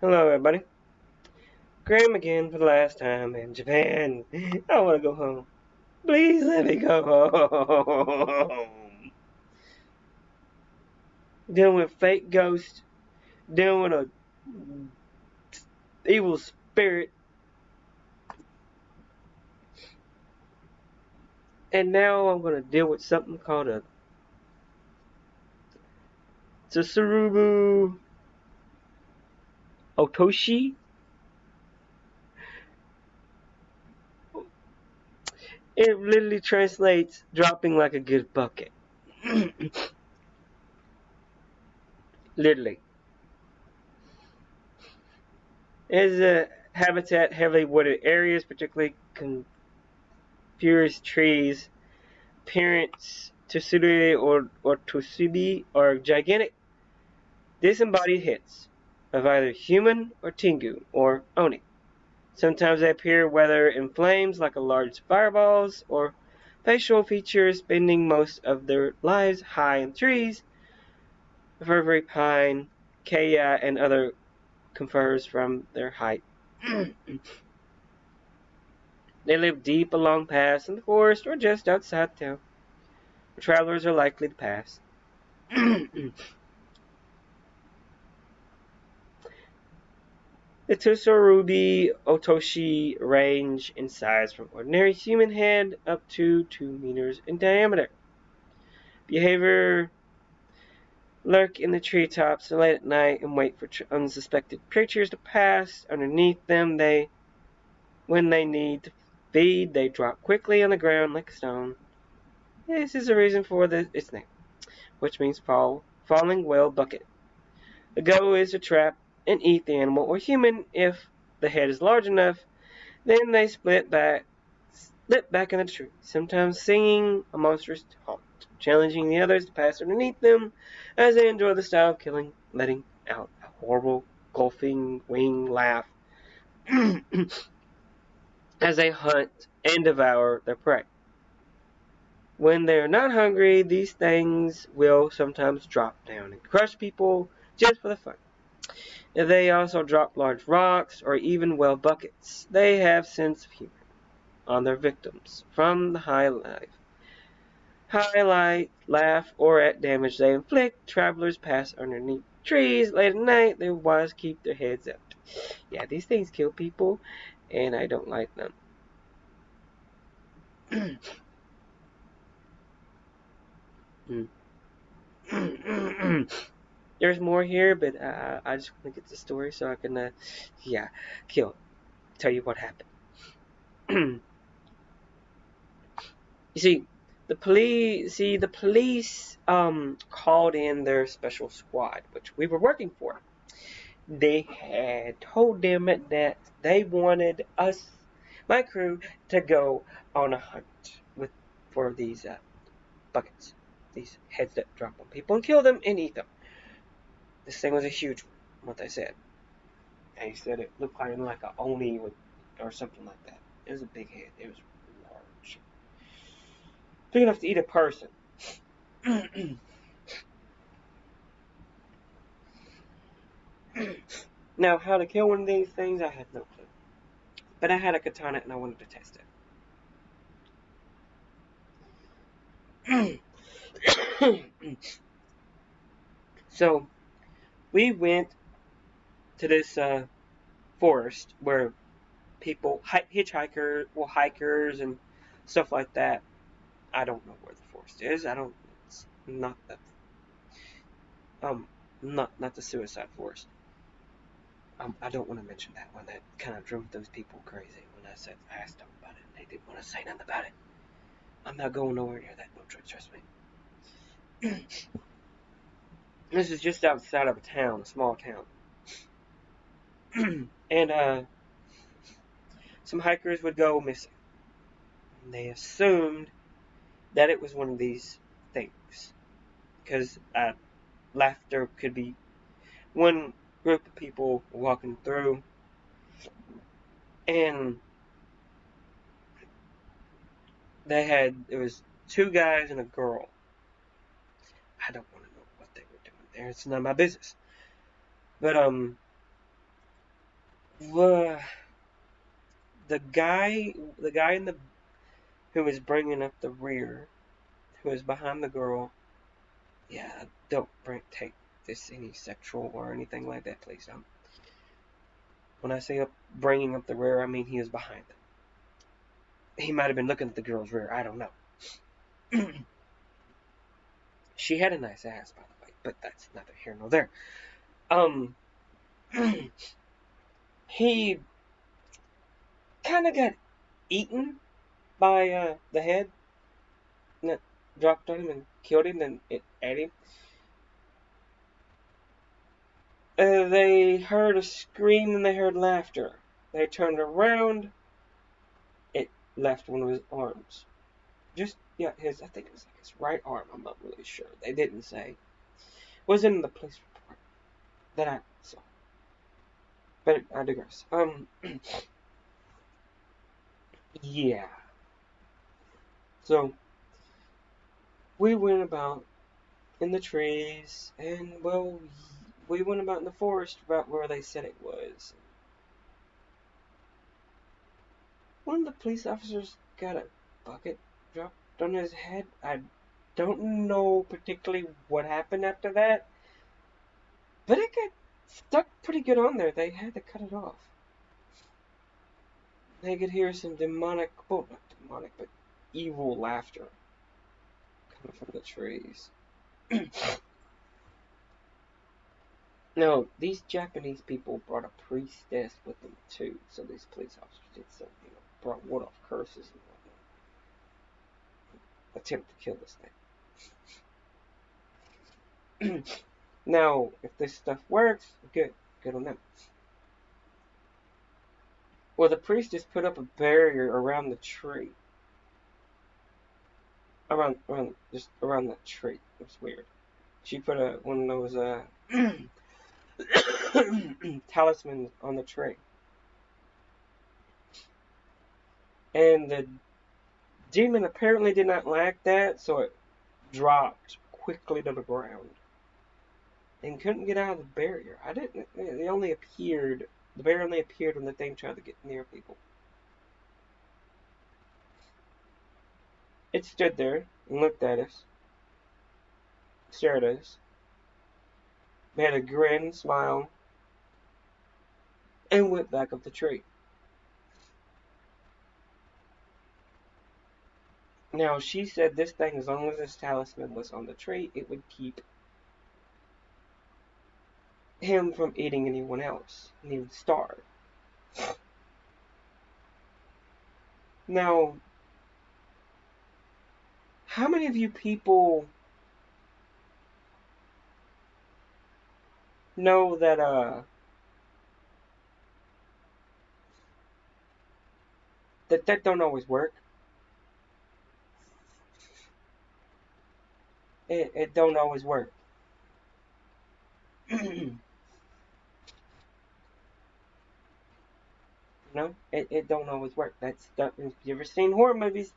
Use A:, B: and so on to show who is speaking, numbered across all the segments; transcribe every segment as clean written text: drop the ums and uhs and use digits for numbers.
A: Hello, everybody. Graham again for the last time in Japan. I want to go home. Please let me go home. Dealing with fake ghosts, dealing with a evil spirit, and now I'm going to deal with something called a Tsurubu Otoshi. It literally translates dropping like a good bucket. Literally. It is a habitat heavily wooded areas, particularly confused trees. Parents Tsuri or Tsubi are gigantic disembodied heads of either human or Tengu or Oni. Sometimes they appear whether in flames like a large fireballs or facial features spending most of their lives high in trees, ververy pine, kea, and other confers from their height. They live deep along paths in the forest or just outside town, where travelers are likely to pass. The Tsurubi Otoshi range in size from ordinary human head up to 2 meters in diameter. Behavior lurk in the treetops late at night and wait for unsuspected creatures to pass underneath them. When they need to feed, they drop quickly on the ground like a stone. This is the reason for its name, which means falling whale bucket. The goal is to trap and eat the animal or human. If the head is large enough, then they split back in the tree, sometimes singing a monstrous halt, challenging the others to pass underneath them as they enjoy the style of killing, letting out a horrible, gulping, wing laugh as they hunt and devour their prey. When they are not hungry, these things will sometimes drop down and crush people just for the fun. They also drop large rocks or even well buckets. They have sense of humor on their victims from the highlight, laugh, or at damage they inflict. Travelers pass underneath trees late at night. Their wives keep their heads up. Yeah, these things kill people, and I don't like them. There's more here, but I just want to get the story so I can, yeah, kill. Tell you what happened. You see, the police called in their special squad, which we were working for. They had told them that they wanted us, my crew, to go on a hunt for these buckets, these heads that drop on people and kill them and eat them. This thing was a huge one, what they said. They said it looked like a oni or something like that. It was a big head. It was large, big enough to eat a person. Now, how to kill one of these things, I had no clue. But I had a katana and I wanted to test it. So we went to this forest where people, hitchhikers, well, hikers and stuff like that. I don't know where the forest is. I don't. It's not the um, not the suicide forest. I don't want to mention that one. That kind of drove those people crazy when I asked them about it. And they didn't want to say nothing about it. I'm not going nowhere near that. No, trust me. This is just outside of a town, a small town. And some hikers would go missing. And they assumed that it was one of these things. Because laughter could be one group of people walking through, and there was two guys and a girl. I don't want to know what they were doing there. It's none of my business. But the the guy in the who was bringing up the rear, who was behind the girl. Yeah, don't take this any sexual or anything like that, please don't. When I say bringing up the rear, I mean he was behind them. He might have been looking at the girl's rear. I don't know. She had a nice ass, by the way, but that's neither here nor there. Um, he kind of got eaten by the head that dropped on him and killed him, and it ate him. They heard a scream and they heard laughter. They turned around. It left one of his arms. Just, yeah, I think it was like his right arm. I'm not really sure. They didn't say. It wasn't in the police report that I saw. But I digress. Yeah. So, we went about in the trees, and, well, we went about in the forest about where they said it was. One of the police officers got a bucket dropped on his head. I don't know particularly what happened after that, but it got stuck pretty good on there. They had to cut it off. They could hear some demonic, well, not demonic, but evil laughter coming from the trees. No, these Japanese people brought a priestess with them too, so these police officers did some, brought ward off curses and whatnot. Attempt to kill this thing. Now, if this stuff works, good on them. Well, the priestess put up a barrier around the tree. Just around that tree. It was weird. She put one of those talismans on the tree. And the demon apparently did not like that, so it dropped quickly to the ground. And couldn't get out of the barrier. The barrier only appeared when the thing tried to get near people. It stood there and looked at us. Stared at us. Made a grin, smile, and went back up the tree. Now, she said this thing, as long as this talisman was on the tree, it would keep him from eating anyone else, and he would starve. Now, how many of you people know that that don't always work? It don't always work. It don't always work. That's stuff. If you ever seen horror movies,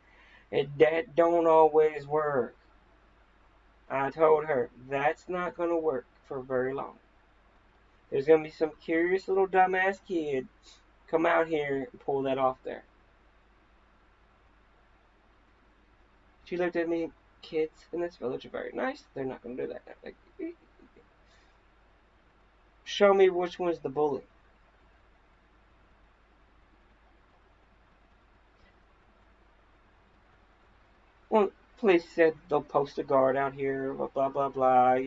A: that don't always work. I told her that's not gonna work for very long. There's gonna be some curious little dumbass kid come out here and pull that off there. She looked at me. Kids in this village are very nice. They're not gonna do that. Like, show me which one's the bully. Well, police said they'll post a guard out here, blah blah blah blah.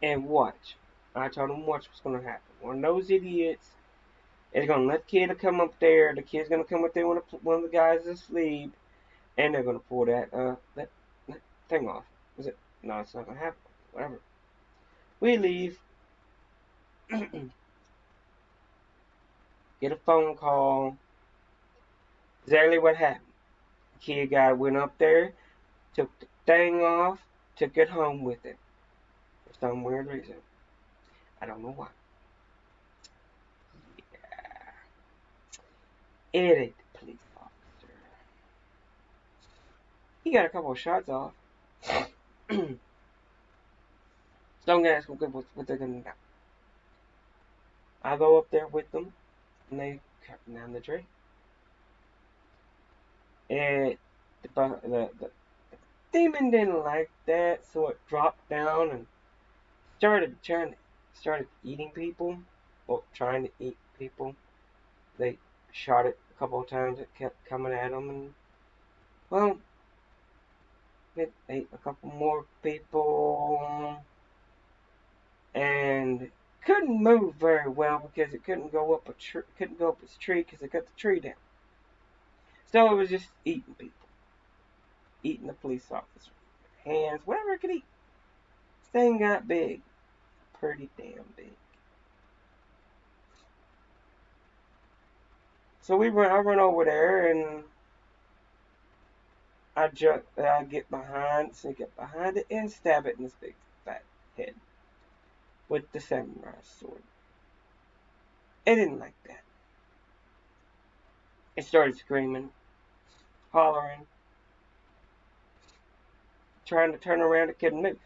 A: And watch. I told them watch what's gonna happen. One of those idiots is gonna let the kid come up there. The kid's gonna come up there when one of the guys is asleep, and they're gonna pull that thing off. Is it? No, it's not gonna happen. Whatever. We leave. Get a phone call. Exactly what happened. The kid guy went up there, took the thing off, took it home with him. For some weird reason. I don't know why. Yeah. Idiot police officer. He got a couple of shots off. So don't ask what they're gonna do. I go up there with them, and they cut down the tree. And the demon didn't like that, so it dropped down and started eating people, or trying to eat people. They shot it a couple of times. It kept coming at them, and well, it ate a couple more people, and couldn't move very well because it couldn't go up its tree because it cut the tree down. So it was just eating people, eating the police officer, hands, whatever it could eat. This thing got big, pretty damn big. So I run over there and I get behind, sneak up behind it and stab it in its big fat head with the samurai sword. It didn't like that. It started screaming, hollering, trying to turn around. It couldn't move.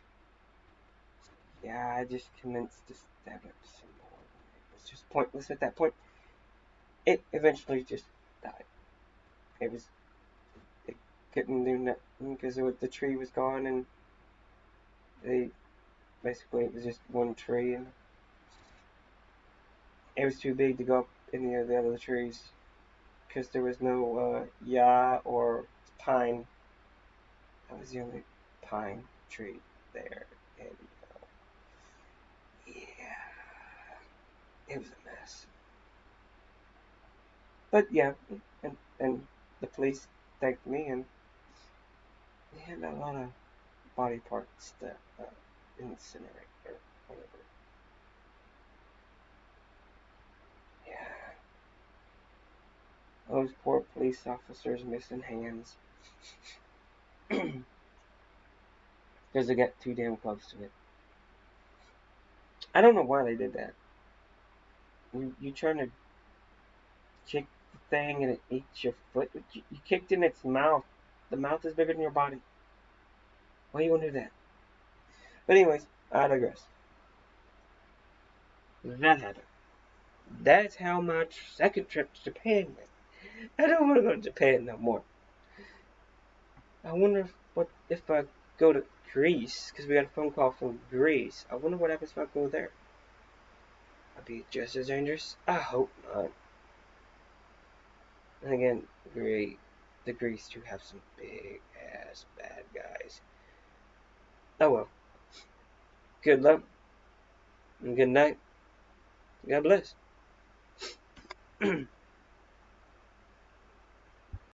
A: Yeah, I just commenced to stab it some more. It was just pointless at that point. It eventually just died. It couldn't do nothing because the tree was gone, and they basically it was just one tree, and it was too big to go up any of the other trees because there was no ya or pine. That was the only pine tree there, and yeah, it was a mess. But yeah, and the police thanked me, and they had a lot of body parts that incinerate or whatever. Yeah, those poor police officers missing hands because they got too damn close to it. I don't know why they did that. You trying to kick the thing and it eats your foot? You kicked in its mouth. The mouth is bigger than your body. Why you want to do that? But anyways, I digress. That happened. That's how my second trip to Japan went. I don't want to go to Japan no more. I wonder if I go to Greece, because we got a phone call from Greece. I wonder what happens if I go there. I'd be just as dangerous. I hope not. And again, the Greece do have some big ass bad guys. Oh well. Good luck and good night. God bless.